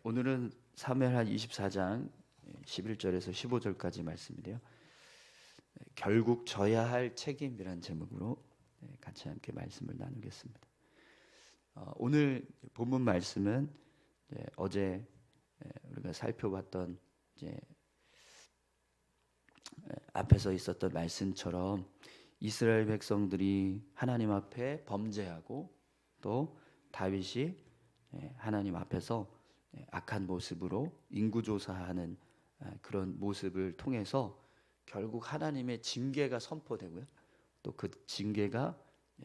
오늘은 사무엘하 24장 11절에서 15절까지 말씀인데요. 결국 져야 할 책임이란 제목으로 같이 함께 말씀을 나누겠습니다. 오늘 본문 말씀은 어제 우리가 살펴봤던 앞에서 있었던 말씀처럼 이스라엘 백성들이 하나님 앞에 범죄하고 또 다윗이 하나님 앞에서 악한 모습으로 인구조사하는 그런 모습을 통해서 결국 하나님의 징계가 선포되고요. 또 그 징계가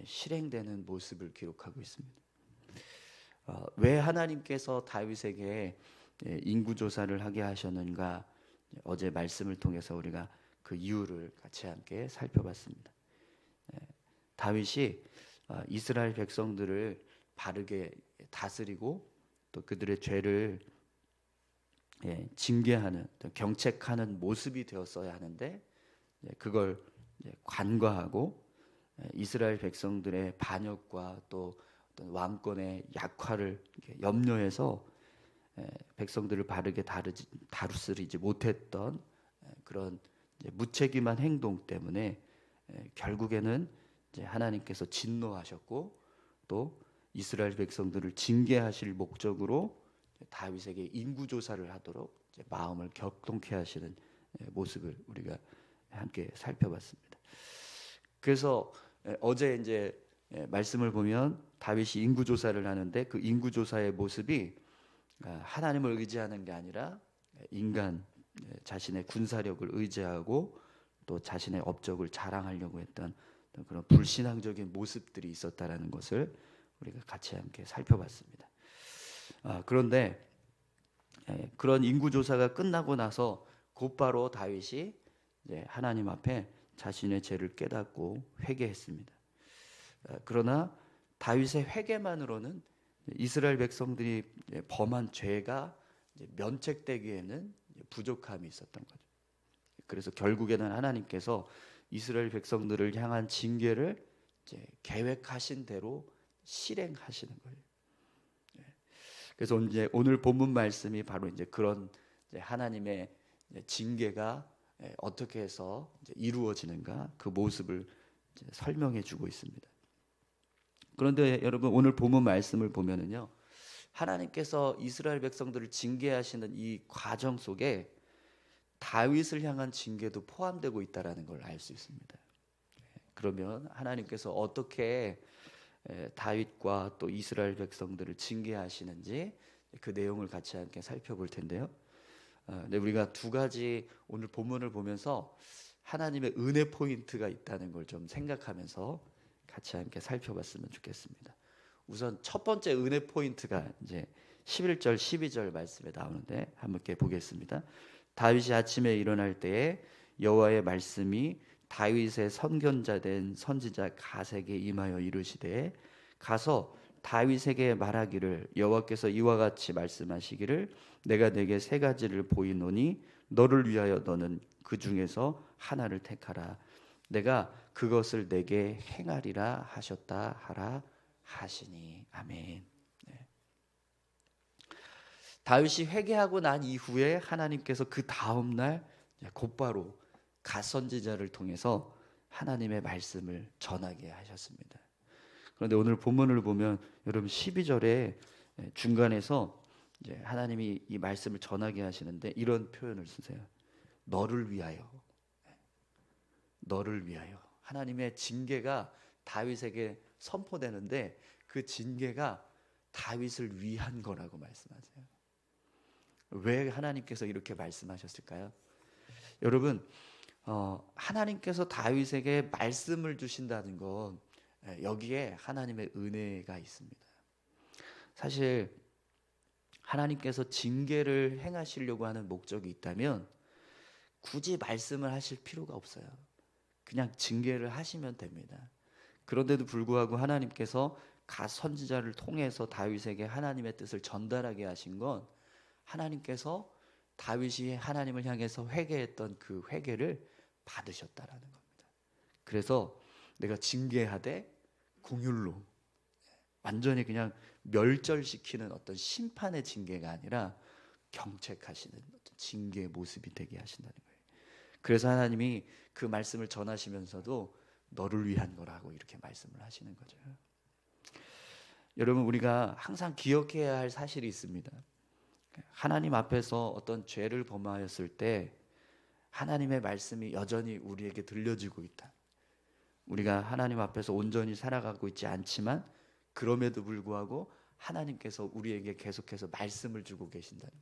실행되는 모습을 기록하고 있습니다. 왜 하나님께서 다윗에게 인구조사를 하게 하셨는가? 어제 말씀을 통해서 우리가 그 이유를 같이 함께 살펴봤습니다. 다윗이 이스라엘 백성들을 바르게 다스리고 또 그들의 죄를 징계하는, 경책하는 모습이 되었어야 하는데 그걸 간과하고 이스라엘 백성들의 반역과 또 어떤 왕권의 약화를 염려해서 백성들을 바르게 다루지 못했던 그런 무책임한 행동 때문에 결국에는 하나님께서 진노하셨고 또 이스라엘 백성들을 징계하실 목적으로 다윗에게 인구조사를 하도록 마음을 격동케 하시는 모습을 우리가 함께 살펴봤습니다. 그래서 어제 말씀을 보면 다윗이 인구조사를 하는데 그 인구조사의 모습이 하나님을 의지하는 게 아니라 인간 자신의 군사력을 의지하고 또 자신의 업적을 자랑하려고 했던 그런 불신앙적인 모습들이 있었다라는 것을 우리가 같이 함께 살펴봤습니다. 그런데 그런 인구조사가 끝나고 나서 곧바로 다윗이 하나님 앞에 자신의 죄를 깨닫고 회개했습니다. 그러나 다윗의 회개만으로는 이스라엘 백성들이 범한 죄가 면책되기에는 부족함이 있었던 거죠. 그래서 결국에는 하나님께서 이스라엘 백성들을 향한 징계를 계획하신 대로 실행하시는 거예요. 그래서 오늘 본문 말씀이 바로 그런 하나님의 징계가 어떻게 해서 이루어지는가 그 모습을 설명해 주고 있습니다. 그런데 여러분 오늘 본문 말씀을 보면은요, 하나님께서 이스라엘 백성들을 징계하시는 이 과정 속에 다윗을 향한 징계도 포함되고 있다라는 걸 알 수 있습니다. 그러면 하나님께서 어떻게 다윗과 또 이스라엘 백성들을 징계하시는지 그 내용을 같이 함께 살펴볼 텐데요. 우리가 두 가지 오늘 본문을 보면서 하나님의 은혜 포인트가 있다는 걸 좀 생각하면서 같이 함께 살펴봤으면 좋겠습니다. 우선 첫 번째 은혜 포인트가 11절 12절 말씀에 나오는데 함께 보겠습니다. 다윗이 아침에 일어날 때에 여호와의 말씀이 다윗의 선견자 된 선지자 갓에게 임하여 이르시되 가서 다윗에게 말하기를 여호와께서 이와 같이 말씀하시기를 내가 내게 세 가지를 보이노니 너를 위하여 너는 그 중에서 하나를 택하라. 내가 그것을 내게 행하리라 하셨다 하라 하시니. 아멘. 다윗이 회개하고 난 이후에 하나님께서 그 다음 날 곧바로 갓 선지자를 통해서 하나님의 말씀을 전하게 하셨습니다. 그런데 오늘 본문을 보면 여러분 12절에 중간에서 하나님이 이 말씀을 전하게 하시는데 이런 표현을 쓰세요. 너를 위하여. 너를 위하여. 하나님의 징계가 다윗에게 선포되는데 그 징계가 다윗을 위한 거라고 말씀하세요. 왜 하나님께서 이렇게 말씀하셨을까요? 여러분 하나님께서 다윗에게 말씀을 주신다는 건 여기에 하나님의 은혜가 있습니다. 사실 하나님께서 징계를 행하시려고 하는 목적이 있다면 굳이 말씀을 하실 필요가 없어요. 그냥 징계를 하시면 됩니다. 그런데도 불구하고 하나님께서 갓 선지자를 통해서 다윗에게 하나님의 뜻을 전달하게 하신 건 하나님께서 다윗이 하나님을 향해서 회개했던 그 회개를 받으셨다라는 겁니다. 그래서 내가 징계하되 긍휼로 완전히 그냥 멸절시키는 어떤 심판의 징계가 아니라 경책하시는 어떤 징계의 모습이 되게 하신다는 거예요. 그래서 하나님이 그 말씀을 전하시면서도 너를 위한 거라고 이렇게 말씀을 하시는 거죠. 여러분, 우리가 항상 기억해야 할 사실이 있습니다. 하나님 앞에서 어떤 죄를 범하였을 때 하나님의 말씀이 여전히 우리에게 들려지고 있다. 우리가 하나님 앞에서 온전히 살아가고 있지 않지만 그럼에도 불구하고 하나님께서 우리에게 계속해서 말씀을 주고 계신다는,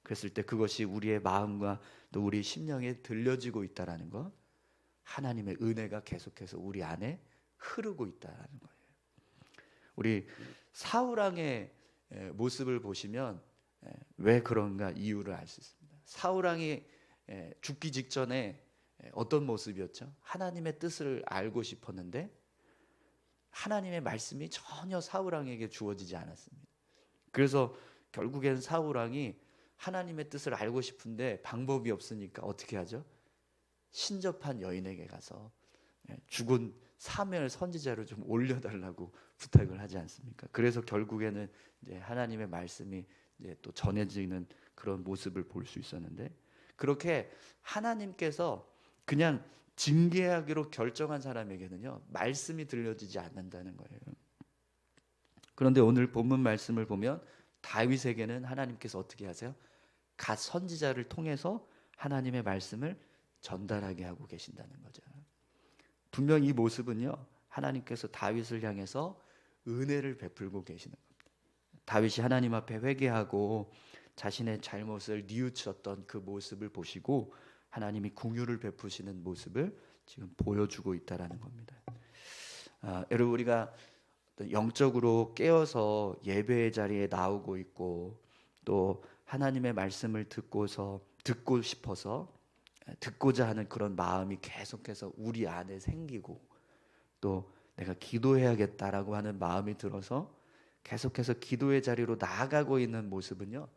그랬을 때 그것이 우리의 마음과 또 우리 심령에 들려지고 있다라는 것, 하나님의 은혜가 계속해서 우리 안에 흐르고 있다라는 거예요. 우리 사울 왕의 모습을 보시면 왜 그런가 이유를 알 수 있습니다. 사울 왕이 죽기 직전에 어떤 모습이었죠? 하나님의 뜻을 알고 싶었는데 하나님의 말씀이 전혀 사울 왕에게 주어지지 않았습니다. 그래서 결국엔 사울 왕이 하나님의 뜻을 알고 싶은데 방법이 없으니까 어떻게 하죠? 신접한 여인에게 가서 죽은 사무엘 선지자를 좀 올려달라고 부탁을 하지 않습니까? 그래서 결국에는 이제 하나님의 말씀이 이제 또 전해지는 그런 모습을 볼 수 있었는데, 그렇게 하나님께서 그냥 징계하기로 결정한 사람에게는요 말씀이 들려지지 않는다는 거예요. 그런데 오늘 본문 말씀을 보면 다윗에게는 하나님께서 어떻게 하세요? 갓 선지자를 통해서 하나님의 말씀을 전달하게 하고 계신다는 거죠. 분명 이 모습은요 하나님께서 다윗을 향해서 은혜를 베풀고 계시는 겁니다. 다윗이 하나님 앞에 회개하고 자신의 잘못을 뉘우쳤던 그 모습을 보시고 하나님이 긍휼을 베푸시는 모습을 지금 보여주고 있다라는 겁니다. 여러분, 우리가 영적으로 깨어서 예배의 자리에 나오고 있고 또 하나님의 말씀을 듣고 싶어서 듣고자 하는 그런 마음이 계속해서 우리 안에 생기고 또 내가 기도해야겠다라고 하는 마음이 들어서 계속해서 기도의 자리로 나아가고 있는 모습은요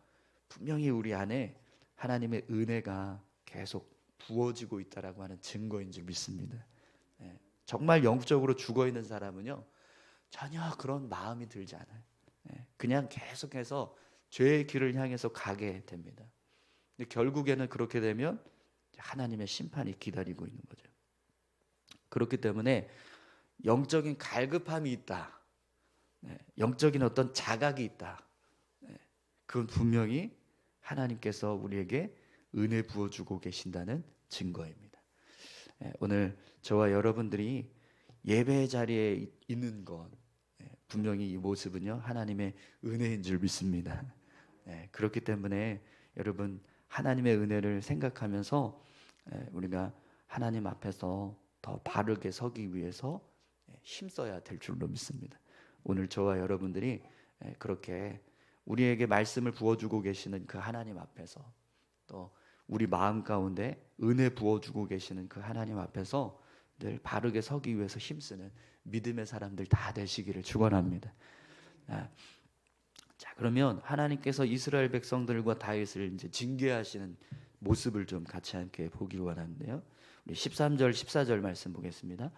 분명히 우리 안에 하나님의 은혜가 계속 부어지고 있다라고 하는 증거인 줄 믿습니다. 정말 영적으로 죽어 있는 사람은요 전혀 그런 마음이 들지 않아요. 그냥 계속해서 죄의 길을 향해서 가게 됩니다. 근데 결국에는 그렇게 되면 하나님의 심판이 기다리고 있는 거죠. 그렇기 때문에 영적인 갈급함이 있다, 영적인 어떤 자각이 있다, 그건 분명히 하나님께서 우리에게 은혜 부어주고 계신다는 증거입니다. 오늘 저와 여러분들이 예배의 자리에 있는 것, 분명히 이 모습은요 하나님의 은혜인 줄 믿습니다. 그렇기 때문에 여러분 하나님의 은혜를 생각하면서 우리가 하나님 앞에서 더 바르게 서기 위해서 힘써야 될 줄로 믿습니다. 오늘 저와 여러분들이 그렇게 우리에게 말씀을 부어주고 계시는 그 하나님 앞에서 또 우리 마음 가운데 은혜 부어주고 계시는 그 하나님 앞에서 늘 바르게 서기 위해서 힘쓰는 믿음의 사람들 다 되시기를 축원합니다. 자, 그러면 하나님께서 이스라엘 백성들과 다윗을 이제 징계하시는 모습을 좀 같이 함께 보기를 원하는데요. 우리 13절 14절 말씀 보겠습니다.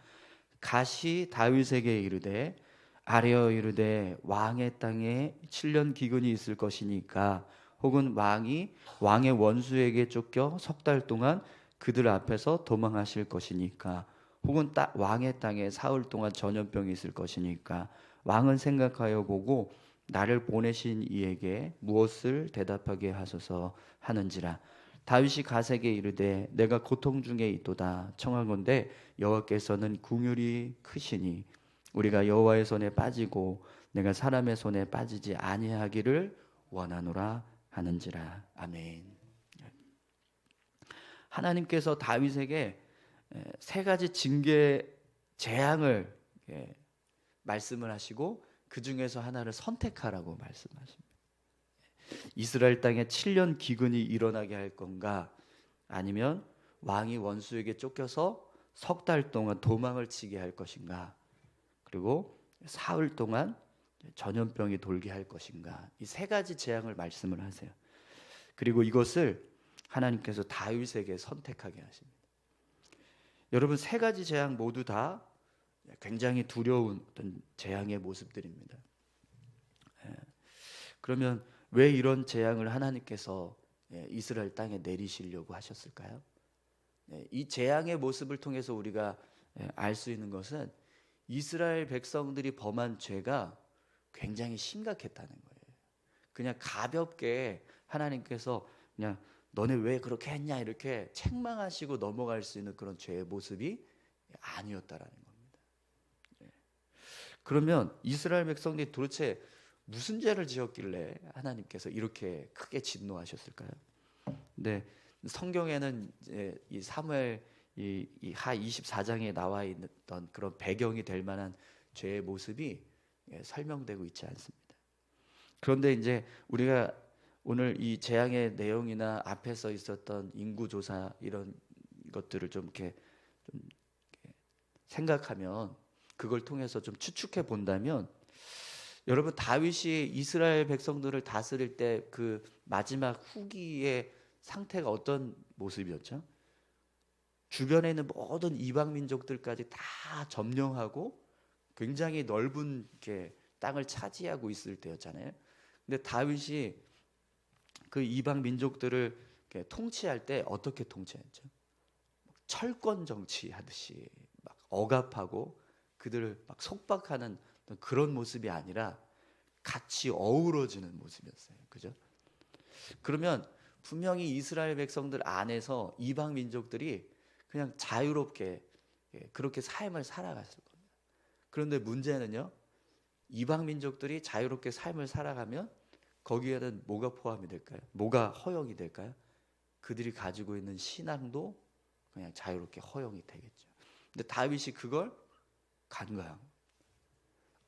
갓이 다윗에게 이르되 아뢰어 이르되 왕의 땅에 7년 기근이 있을 것이니까 혹은 왕이 왕의 원수에게 쫓겨 석 달 동안 그들 앞에서 도망하실 것이니까 혹은 왕의 땅에 사흘 동안 전염병이 있을 것이니까 왕은 생각하여 보고 나를 보내신 이에게 무엇을 대답하게 하소서 하는지라. 다윗이 갓에게 이르되 내가 고통 중에 있도다 청하건대 여호와께서는 긍휼이 크시니 우리가 여호와의 손에 빠지고 내가 사람의 손에 빠지지 아니하기를 원하노라 하는지라. 아멘. 하나님께서 다윗에게 세 가지 징계 재앙을 말씀을 하시고 그 중에서 하나를 선택하라고 말씀하십니다. 이스라엘 땅에 7년 기근이 일어나게 할 건가, 아니면 왕이 원수에게 쫓겨서 석 달 동안 도망을 치게 할 것인가, 그리고 사흘 동안 전염병이 돌게 할 것인가, 이 세 가지 재앙을 말씀을 하세요. 그리고 이것을 하나님께서 다윗에게 선택하게 하십니다. 여러분, 세 가지 재앙 모두 다 굉장히 두려운 어떤 재앙의 모습들입니다. 그러면 왜 이런 재앙을 하나님께서 이스라엘 땅에 내리시려고 하셨을까요? 이 재앙의 모습을 통해서 우리가 알 수 있는 것은 이스라엘 백성들이 범한 죄가 굉장히 심각했다는 거예요. 그냥 가볍게 하나님께서 그냥 너네 왜 그렇게 했냐 이렇게 책망하시고 넘어갈 수 있는 그런 죄의 모습이 아니었다라는 겁니다. 그러면 이스라엘 백성들이 도대체 무슨 죄를 지었길래 하나님께서 이렇게 크게 진노하셨을까요? 네, 성경에는 이제 이 사무엘 하 24장에 나와 있던 그런 배경이 될 만한 죄의 모습이 설명되고 있지 않습니다. 그런데 이제 우리가 오늘 이 재앙의 내용이나 앞에서 있었던 인구 조사 이런 것들을 좀 이렇게 생각하면, 그걸 통해서 좀 추측해 본다면, 여러분 다윗이 이스라엘 백성들을 다스릴 때 그 마지막 후기의 상태가 어떤 모습이었죠? 주변에 있는 모든 이방 민족들까지 다 점령하고 굉장히 넓은 게 땅을 차지하고 있을 때였잖아요. 근데 다윗이 그 이방 민족들을 통치할 때 어떻게 통치했죠? 철권 정치하듯이 막 억압하고 그들을 막 속박하는 그런 모습이 아니라 같이 어우러지는 모습이었어요. 그죠? 그러면 분명히 이스라엘 백성들 안에서 이방 민족들이 그냥 자유롭게 그렇게 삶을 살아갔을 겁니다. 그런데 문제는요, 이방 민족들이 자유롭게 삶을 살아가면 거기에는 뭐가 포함이 될까요? 뭐가 허용이 될까요? 그들이 가지고 있는 신앙도 그냥 자유롭게 허용이 되겠죠. 근데 다윗이 그걸 간과한,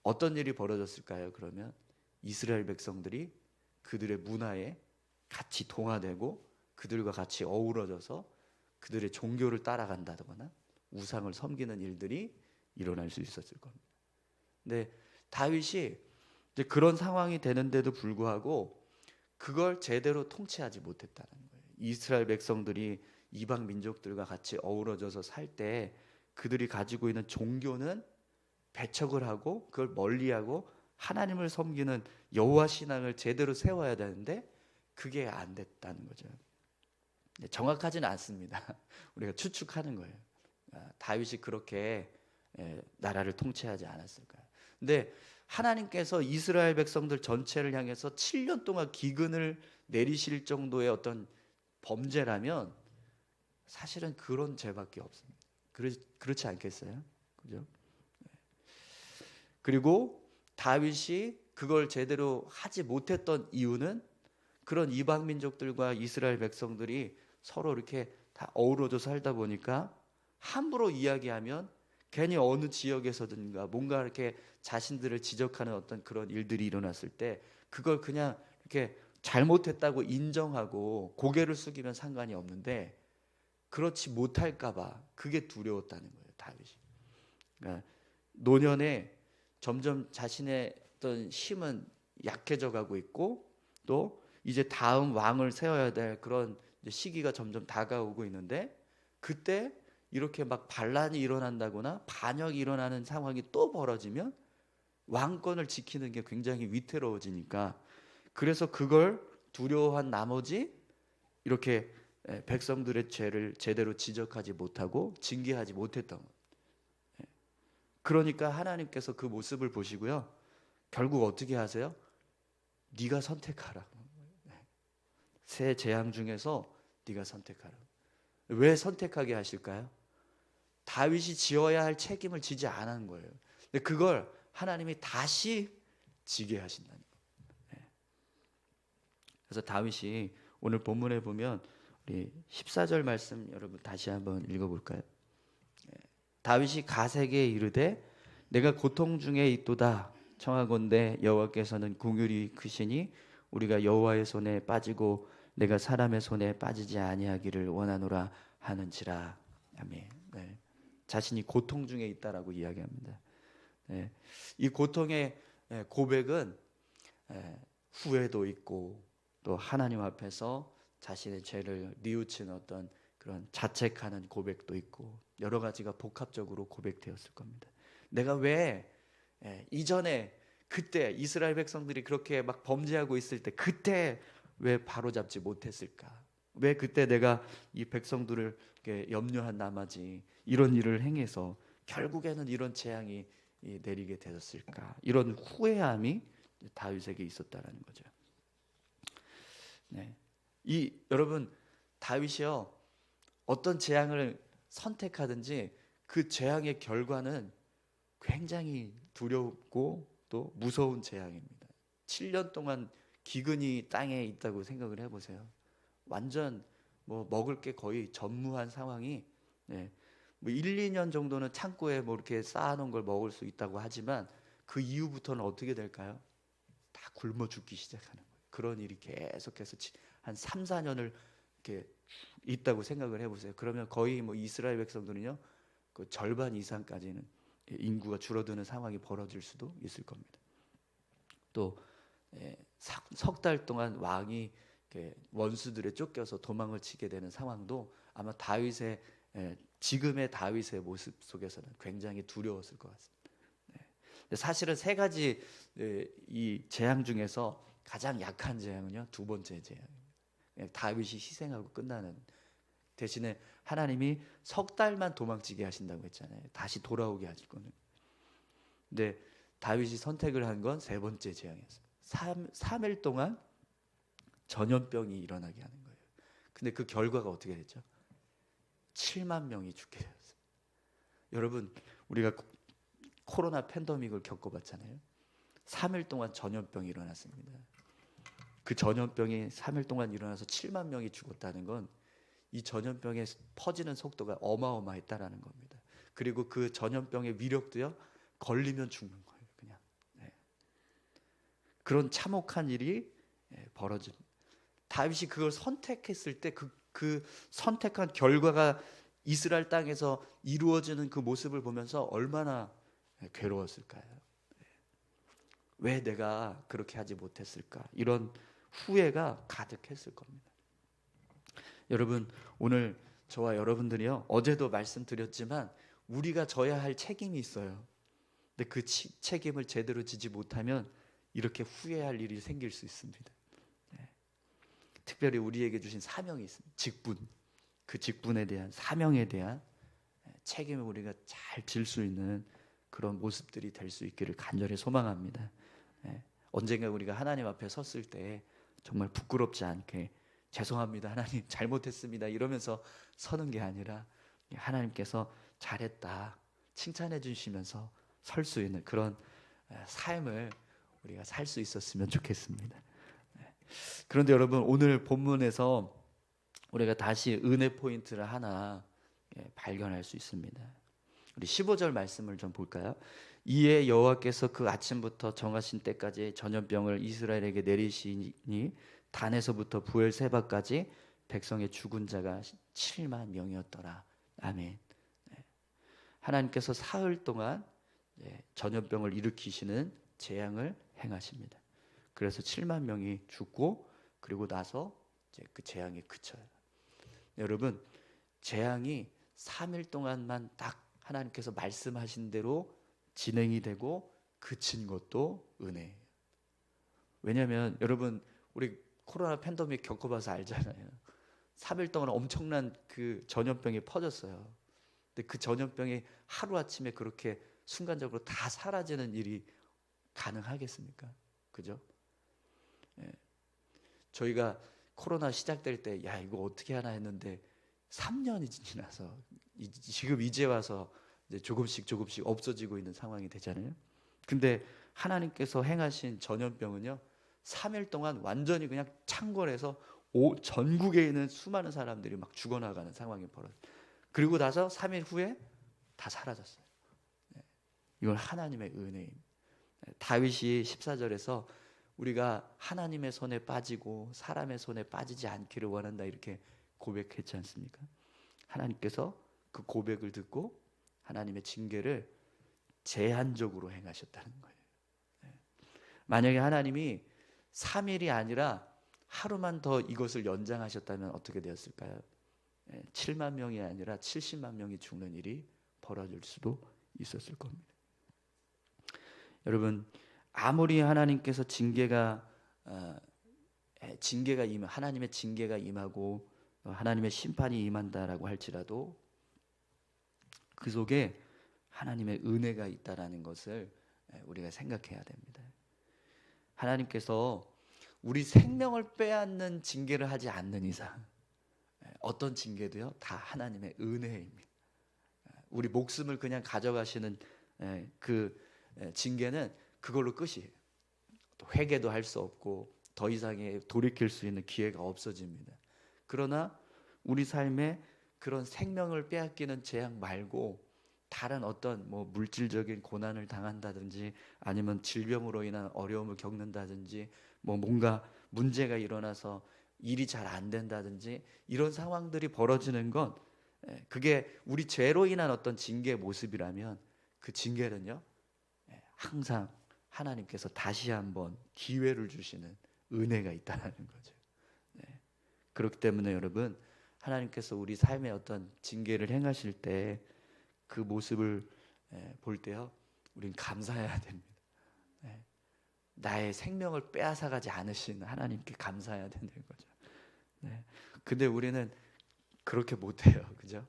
어떤 일이 벌어졌을까요? 그러면 이스라엘 백성들이 그들의 문화에 같이 동화되고 그들과 같이 어우러져서 그들의 종교를 따라간다거나 우상을 섬기는 일들이 일어날 수 있었을 겁니다. 근데 다윗이 이제 그런 상황이 되는데도 불구하고 그걸 제대로 통치하지 못했다는 거예요. 이스라엘 백성들이 이방 민족들과 같이 어우러져서 살 때 그들이 가지고 있는 종교는 배척을 하고 그걸 멀리하고 하나님을 섬기는 여호와 신앙을 제대로 세워야 되는데 그게 안 됐다는 거죠. 정확하지는 않습니다. 우리가 추측하는 거예요. 다윗이 그렇게 나라를 통치하지 않았을까요? 근데 하나님께서 이스라엘 백성들 전체를 향해서 7년 동안 기근을 내리실 정도의 어떤 범죄라면 사실은 그런 죄밖에 없습니다. 그렇지 않겠어요? 그죠? 그리고 다윗이 그걸 제대로 하지 못했던 이유는 그런 이방 민족들과 이스라엘 백성들이 서로 이렇게 다 어우러져 살다 보니까 함부로 이야기하면 괜히 어느 지역에서든가 뭔가 이렇게 자신들을 지적하는 어떤 그런 일들이 일어났을 때 그걸 그냥 이렇게 잘못했다고 인정하고 고개를 숙이면 상관이 없는데 그렇지 못할까봐 그게 두려웠다는 거예요, 다윗이. 그러니까 노년에 점점 자신의 어떤 힘은 약해져 가고 있고 또 이제 다음 왕을 세워야 될 그런 시기가 점점 다가오고 있는데 그때 이렇게 막 반란이 일어난다거나 반역이 일어나는 상황이 또 벌어지면 왕권을 지키는 게 굉장히 위태로워지니까 그래서 그걸 두려워한 나머지 이렇게 백성들의 죄를 제대로 지적하지 못하고 징계하지 못했던 거예요. 그러니까 하나님께서 그 모습을 보시고요. 결국 어떻게 하세요? 네가 선택하라. 새 재앙 중에서 네가 선택하라. 왜 선택하게 하실까요? 다윗이 지어야 할 책임을 지지 않은 거예요. 근데 그걸 하나님이 다시 지게 하신다는 거예요. 그래서 다윗이 오늘 본문에 보면 우리 14절 말씀 여러분 다시 한번 읽어볼까요? 다윗이 가세게 이르되 내가 고통 중에 있도다 청하건대 여호와께서는 긍휼이 크시니 우리가 여호와의 손에 빠지고 내가 사람의 손에 빠지지 아니하기를 원하노라 하는지라. 아멘. 네. 자신이 고통 중에 있다라고 이야기합니다. 네. 이 고통의 고백은 후회도 있고 또 하나님 앞에서 자신의 죄를 뉘우치는 어떤 그런 자책하는 고백도 있고 여러 가지가 복합적으로 고백되었을 겁니다. 내가 왜 이전에 그때 이스라엘 백성들이 그렇게 막 범죄하고 있을 때 그때 왜 바로잡지 못했을까? 왜 그때 내가 이 백성들을 이렇게 염려한 나머지 이런 일을 행해서 결국에는 이런 재앙이 내리게 되었을까? 이런 후회함이 다윗에게 있었다라는 거죠. 네. 여러분 다윗이요 어떤 재앙을 선택하든지 그 재앙의 결과는 굉장히 두렵고 또 무서운 재앙입니다. 7년 동안 기근이 땅에 있다고 생각을 해보세요. 완전 뭐 먹을 게 거의 전무한 상황이 네. 뭐 1, 2년 정도는 창고에 뭐 이렇게 쌓아놓은 걸 먹을 수 있다고 하지만 그 이후부터는 어떻게 될까요? 다 굶어 죽기 시작하는 거예요. 그런 일이 계속해서 한 3, 4년을 이렇게 있다고 생각을 해보세요. 그러면 거의 뭐 이스라엘 백성들은요, 그 절반 이상까지는 인구가 줄어드는 상황이 벌어질 수도 있을 겁니다. 또 석 달 동안 왕이 원수들에 쫓겨서 도망을 치게 되는 상황도 아마 다윗의 지금의 다윗의 모습 속에서는 굉장히 두려웠을 것 같습니다. 사실은 세 가지 이 재앙 중에서 가장 약한 재앙은요 두 번째 재앙입니다. 다윗이 희생하고 끝나는 대신에 하나님이 석 달만 도망치게 하신다고 했잖아요. 다시 돌아오게 하실 거는. 근데 다윗이 선택을 한 건 세 번째 재앙이었어요. 3일 동안 전염병이 일어나게 하는 거예요. 근데 그 결과가 어떻게 됐죠? 7만 명이 죽게 되었어요. 여러분 우리가 코로나 팬데믹을 겪어봤잖아요. 3일 동안 전염병이 일어났습니다. 그 전염병이 3일 동안 일어나서 7만 명이 죽었다는 건 이 전염병의 퍼지는 속도가 어마어마했다라는 겁니다. 그리고 그 전염병의 위력도요, 걸리면 죽는 거예요, 그냥. 네. 그런 참혹한 일이 벌어집니다. 다윗이 그걸 선택했을 때 그 선택한 결과가 이스라엘 땅에서 이루어지는 그 모습을 보면서 얼마나 괴로웠을까요? 왜 내가 그렇게 하지 못했을까? 이런 후회가 가득했을 겁니다. 여러분 오늘 저와 여러분들이요 어제도 말씀드렸지만 우리가 져야 할 책임이 있어요. 근데 그 책임을 제대로 지지 못하면 이렇게 후회할 일이 생길 수 있습니다. 특별히 우리에게 주신 사명이 있습니다. 직분. 그 직분에 대한 사명에 대한 책임을 우리가 잘 질 수 있는 그런 모습들이 될 수 있기를 간절히 소망합니다. 언젠가 우리가 하나님 앞에 섰을 때 정말 부끄럽지 않게 죄송합니다 하나님 잘못했습니다 이러면서 서는 게 아니라 하나님께서 잘했다 칭찬해 주시면서 설 수 있는 그런 삶을 우리가 살 수 있었으면 좋겠습니다. 그런데 여러분 오늘 본문에서 우리가 다시 은혜 포인트를 하나 발견할 수 있습니다. 우리 15절 말씀을 좀 볼까요? 이에 여호와께서 그 아침부터 정하신 때까지 전염병을 이스라엘에게 내리시니 단에서부터 부엘세바까지 백성의 죽은 자가 7만 명이었더라. 아멘. 하나님께서 사흘 동안 전염병을 일으키시는 재앙을 행하십니다. 그래서 7만 명이 죽고 그리고 나서 이제 그 재앙이 그쳐요. 여러분 재앙이 3일 동안만 딱 하나님께서 말씀하신 대로 진행이 되고 그친 것도 은혜예요. 왜냐하면 여러분 우리 코로나 팬데믹 겪어봐서 알잖아요. 3일 동안 엄청난 그 전염병이 퍼졌어요. 근데 그 전염병이 하루아침에 그렇게 순간적으로 다 사라지는 일이 가능하겠습니까? 그죠? 예. 저희가 코로나 시작될 때 야 이거 어떻게 하나 했는데 3년이 지나서 지금 이제 와서 이제 조금씩 없어지고 있는 상황이 되잖아요. 근데 하나님께서 행하신 전염병은요 3일 동안 완전히 그냥 창궐해서 전국에 있는 수많은 사람들이 막 죽어나가는 상황이 벌어져요. 그리고 나서 3일 후에 다 사라졌어요. 이건 하나님의 은혜입니다. 다윗이 14절에서 우리가 하나님의 손에 빠지고 사람의 손에 빠지지 않기를 원한다 이렇게 고백했지 않습니까? 하나님께서 그 고백을 듣고 하나님의 징계를 제한적으로 행하셨다는 거예요. 만약에 하나님이 3일이 아니라 하루만 더 이것을 연장하셨다면 어떻게 되었을까요? 7만 명이 아니라 70만 명이 죽는 일이 벌어질 수도 있었을 겁니다. 여러분 아무리 하나님께서 하나님의 징계가 임하고 하나님의 심판이 임한다라고 할지라도 그 속에 하나님의 은혜가 있다라는 것을 우리가 생각해야 됩니다. 하나님께서 우리 생명을 빼앗는 징계를 하지 않는 이상 어떤 징계도요 다 하나님의 은혜입니다. 우리 목숨을 그냥 가져가시는 그 징계는 그걸로 끝이에요. 또 회개도 할 수 없고 더 이상의 돌이킬 수 있는 기회가 없어집니다. 그러나 우리 삶에 그런 생명을 빼앗기는 재앙 말고 다른 어떤 물질적인 고난을 당한다든지 아니면 질병으로 인한 어려움을 겪는다든지 뭔가 문제가 일어나서 일이 잘 안 된다든지 이런 상황들이 벌어지는 건 그게 우리 죄로 인한 어떤 징계의 모습이라면 그 징계는요 항상 하나님께서 다시 한번 기회를 주시는 은혜가 있다는 거죠. 그렇기 때문에 여러분 하나님께서 우리 삶에 어떤 징계를 행하실 때 그 모습을 볼 때요 우린 감사해야 됩니다. 나의 생명을 빼앗아가지 않으신 하나님께 감사해야 되는 거죠. 근데 우리는 그렇게 못해요, 그죠?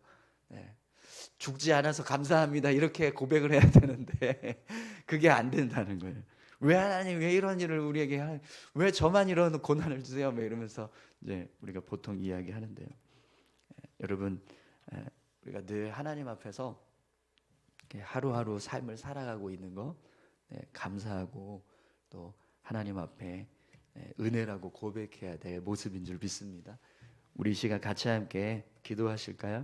죽지 않아서 감사합니다 이렇게 고백을 해야 되는데 그게 안 된다는 거예요. 왜 하나님 왜 이런 일을 우리에게 왜 저만 이런 고난을 주세요? 이러면서 이제 우리가 보통 이야기하는데요. 여러분 우리가 늘 하나님 앞에서 하루하루 삶을 살아가고 있는 거 감사하고 또 하나님 앞에 은혜라고 고백해야 될 모습인 줄 믿습니다. 우리 이 시간 같이 함께 기도하실까요?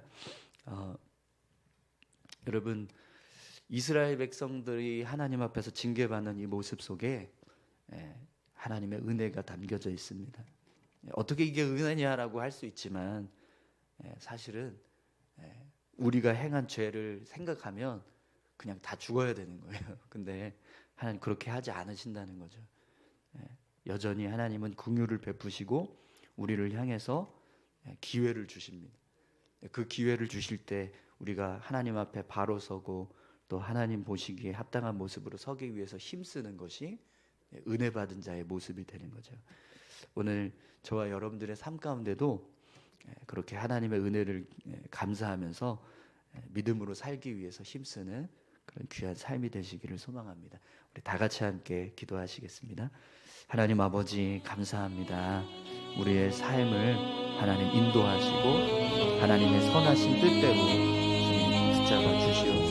여러분 이스라엘 백성들이 하나님 앞에서 징계받는 이 모습 속에 하나님의 은혜가 담겨져 있습니다. 어떻게 이게 은혜냐라고 할 수 있지만 사실은 우리가 행한 죄를 생각하면 그냥 다 죽어야 되는 거예요. 근데 하나님 그렇게 하지 않으신다는 거죠. 여전히 하나님은 긍휼을 베푸시고 우리를 향해서 기회를 주십니다. 그 기회를 주실 때 우리가 하나님 앞에 바로 서고 또 하나님 보시기에 합당한 모습으로 서기 위해서 힘쓰는 것이 은혜 받은 자의 모습이 되는 거죠. 오늘 저와 여러분들의 삶 가운데도 그렇게 하나님의 은혜를 감사하면서 믿음으로 살기 위해서 힘쓰는 그런 귀한 삶이 되시기를 소망합니다. 우리 다 같이 함께 기도하시겠습니다. 하나님 아버지 감사합니다. 우리의 삶을 하나님 인도하시고 하나님의 선하신 뜻대로 주님 붙잡아 주시옵소서.